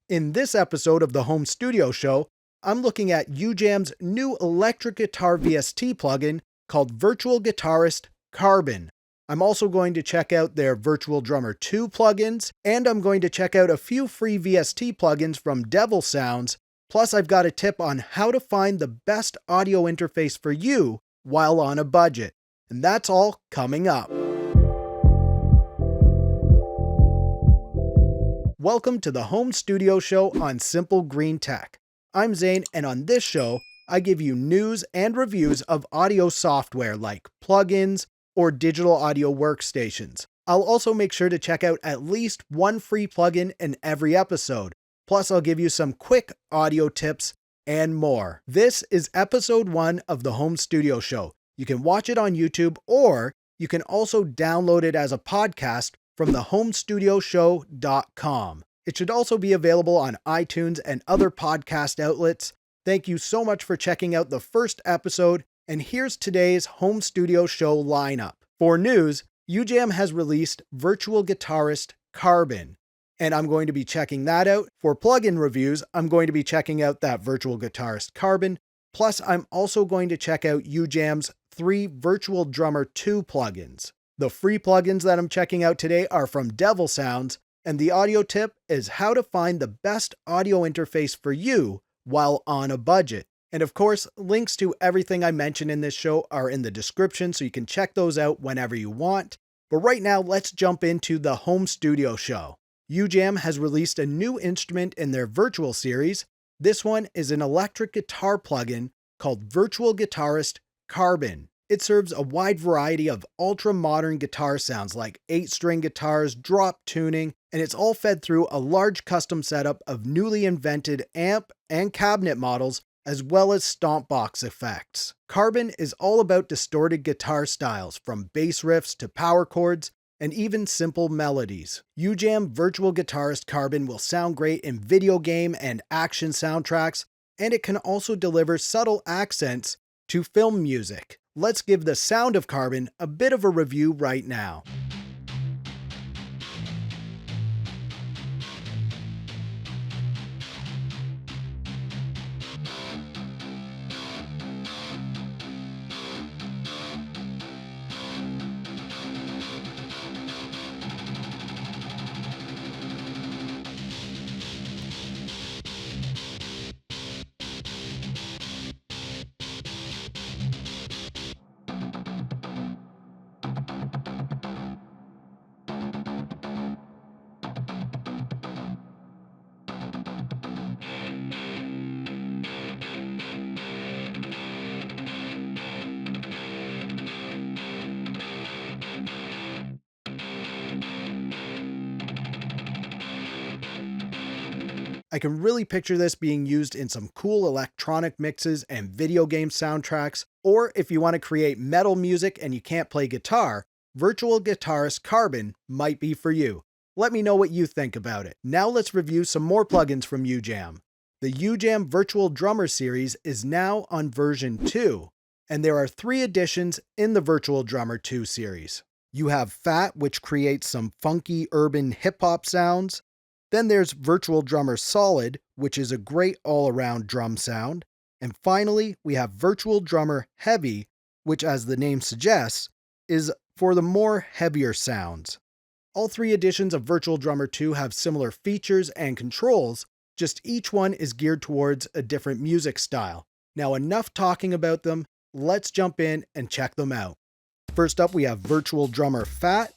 In this episode of the Home Studio Show, I'm looking at Ujam's new electric guitar VST plugin called Virtual Guitarist Carbon. I'm also going to check out their Virtual Drummer 2 plugins, and I'm going to check out a few free VST plugins from Devilsoundz. Plus, I've got a tip on how to find the best audio interface for you while on a budget. And that's all coming up. Welcome to the Home Studio Show on Simple Green Tech. I'm Zane, and on this show, I give you news and reviews of audio software like plugins or digital audio workstations. I'll also make sure to check out at least one free plugin in every episode. Plus, I'll give you some quick audio tips and more. This is episode 1 of the Home Studio Show. You can watch it on YouTube, or you can also download it as a podcast from thehomestudioshow.com. It should also be available on iTunes and other podcast outlets. Thank you so much for checking out the first episode, and here's today's Home Studio Show lineup. For news, Ujam has released Virtual Guitarist Carbon, and I'm going to be checking that out. For plugin reviews, I'm going to be checking out that Virtual Guitarist Carbon, plus I'm also going to check out Ujam's 3 Virtual Drummer 2 plugins. The free plugins that I'm checking out today are from Devilsoundz, and the audio tip is how to find the best audio interface for you while on a budget. And of course, links to everything I mentioned in this show are in the description, so you can check those out whenever you want. But right now, let's jump into the Home Studio Show. Ujam has released a new instrument in their Virtual series. This one is an electric guitar plugin called Virtual Guitarist Carbon. It serves a wide variety of ultra-modern guitar sounds like 8-string guitars, drop tuning, and it's all fed through a large custom setup of newly invented amp and cabinet models, as well as stomp box effects. Carbon is all about distorted guitar styles, from bass riffs to power chords, and even simple melodies. Ujam Virtual Guitarist Carbon will sound great in video game and action soundtracks, and it can also deliver subtle accents to film music. Let's give the sound of Carbon a bit of a review right now. I can really picture this being used in some cool electronic mixes and video game soundtracks, or if you want to create metal music and you can't play guitar, Virtual Guitarist Carbon might be for you. Let me know what you think about it. Now let's review some more plugins from Ujam. The Ujam Virtual Drummer series is now on version 2, and there are 3 editions in the Virtual Drummer 2 series. You have Fat, which creates some funky urban hip-hop sounds. Then there's Virtual Drummer Solid, which is a great all-around drum sound. And finally, we have Virtual Drummer Heavy, which, as the name suggests, is for the more heavier sounds. All 3 editions of Virtual Drummer 2 have similar features and controls, just each one is geared towards a different music style. Now, enough talking about them, let's jump in and check them out. First up, we have Virtual Drummer Fat.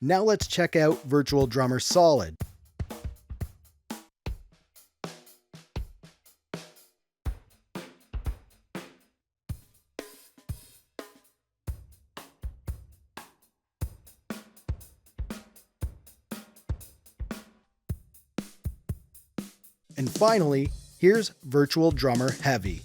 Now let's check out Virtual Drummer Solid. And finally, here's Virtual Drummer Heavy.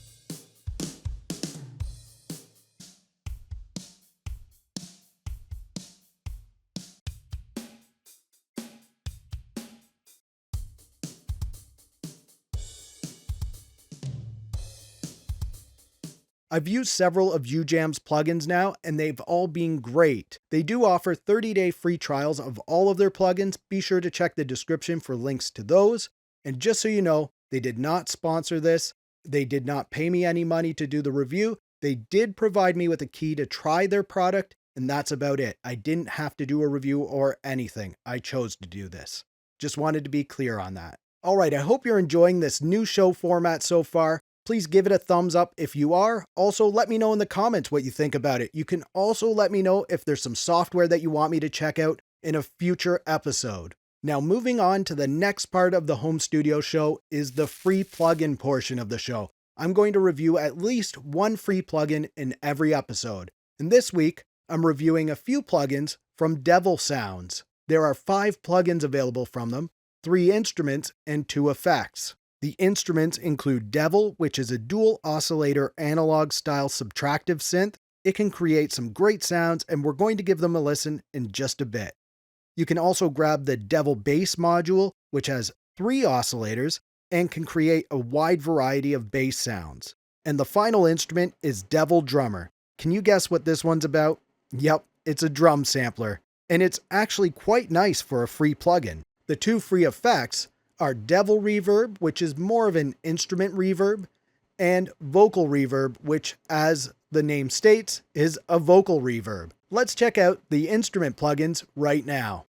I've used several of Ujam's plugins now, and they've all been great. They do offer 30-day free trials of all of their plugins. Be sure to check the description for links to those. And just so you know, they did not sponsor this. They did not pay me any money to do the review. They did provide me with a key to try their product, and that's about it. I didn't have to do a review or anything. I chose to do this. Just wanted to be clear on that. All right, I hope you're enjoying this new show format so far. Please give it a thumbs up if you are. Also, let me know in the comments what you think about it. You can also let me know if there's some software that you want me to check out in a future episode. Now, moving on to the next part of the home studio show is the free plugin portion of the show. I'm going to review at least one free plugin in every episode. And this week, I'm reviewing a few plugins from Devilsoundz. There are 5 plugins available from them, 3 instruments, and 2 effects. The instruments include Devil, which is a dual oscillator analog style subtractive synth. It can create some great sounds, and we're going to give them a listen in just a bit. You can also grab the Devil Bass module, which has 3 oscillators and can create a wide variety of bass sounds. And the final instrument is Devil Drummer. Can you guess what this one's about? Yep, it's a drum sampler, and it's actually quite nice for a free plugin. The 2 free effects are Devil Reverb, which is more of an instrument reverb, and Vocal Reverb, which, as the name states, is a vocal reverb. Let's check out the instrument plugins right now.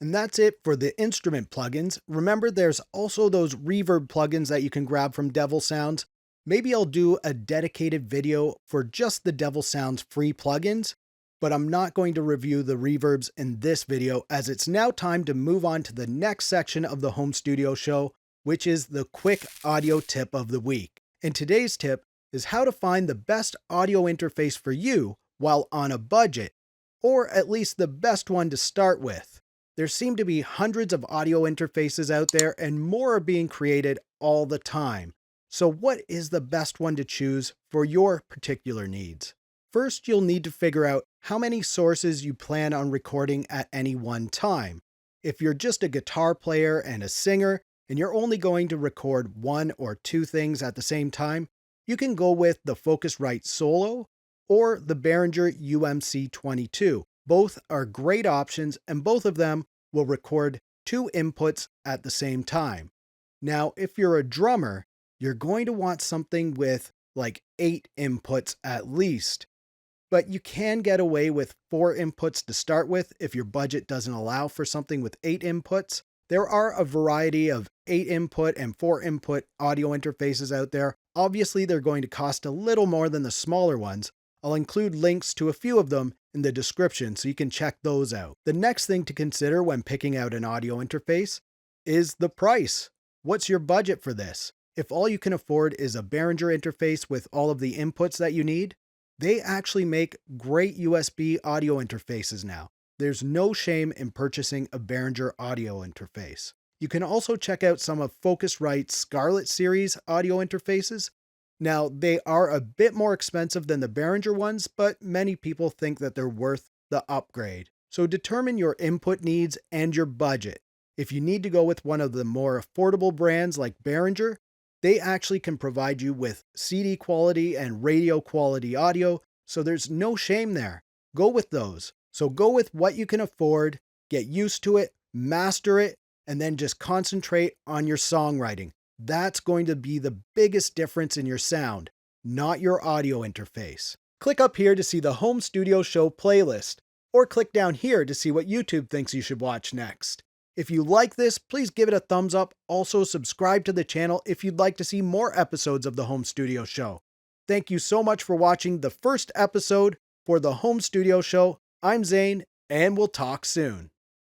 And that's it for the instrument plugins. Remember, there's also those reverb plugins that you can grab from Devilsoundz. Maybe I'll do a dedicated video for just the Devilsoundz free plugins, but I'm not going to review the reverbs in this video, as it's now time to move on to the next section of the home studio show, which is the quick audio tip of the week. And today's tip is how to find the best audio interface for you while on a budget, or at least the best one to start with. There seem to be hundreds of audio interfaces out there, and more are being created all the time. So what is the best one to choose for your particular needs? First, you'll need to figure out how many sources you plan on recording at any one time. If you're just a guitar player and a singer, and you're only going to record 1 or 2 things at the same time, you can go with the Focusrite Solo or the Behringer UMC22. Both are great options, and both of them will record 2 inputs at the same time. Now, if you're a drummer, you're going to want something with like 8 inputs at least. But you can get away with 4 inputs to start with if your budget doesn't allow for something with 8 inputs. There are a variety of 8 input and 4 input audio interfaces out there. Obviously, they're going to cost a little more than the smaller ones. I'll include links to a few of them in the description so you can check those out. The next thing to consider when picking out an audio interface is the price. What's your budget for this? If all you can afford is a Behringer interface with all of the inputs that you need, they actually make great USB audio interfaces now. There's no shame in purchasing a Behringer audio interface. You can also check out some of Focusrite's Scarlett series audio interfaces. Now, they are a bit more expensive than the Behringer ones, but many people think that they're worth the upgrade. So determine your input needs and your budget. If you need to go with one of the more affordable brands like Behringer, they actually can provide you with CD quality and radio quality audio, so there's no shame there. Go with those. So go with what you can afford, get used to it, master it, and then just concentrate on your songwriting. That's going to be the biggest difference in your sound, not your audio interface. Click up here to see the home studio show playlist, or click down here to see what YouTube thinks you should watch next. If you like this, please give it a thumbs up. Also, subscribe to the channel if you'd like to see more episodes of the home studio show. Thank you so much for watching the first episode for the home studio show. I'm Zane, and we'll talk soon.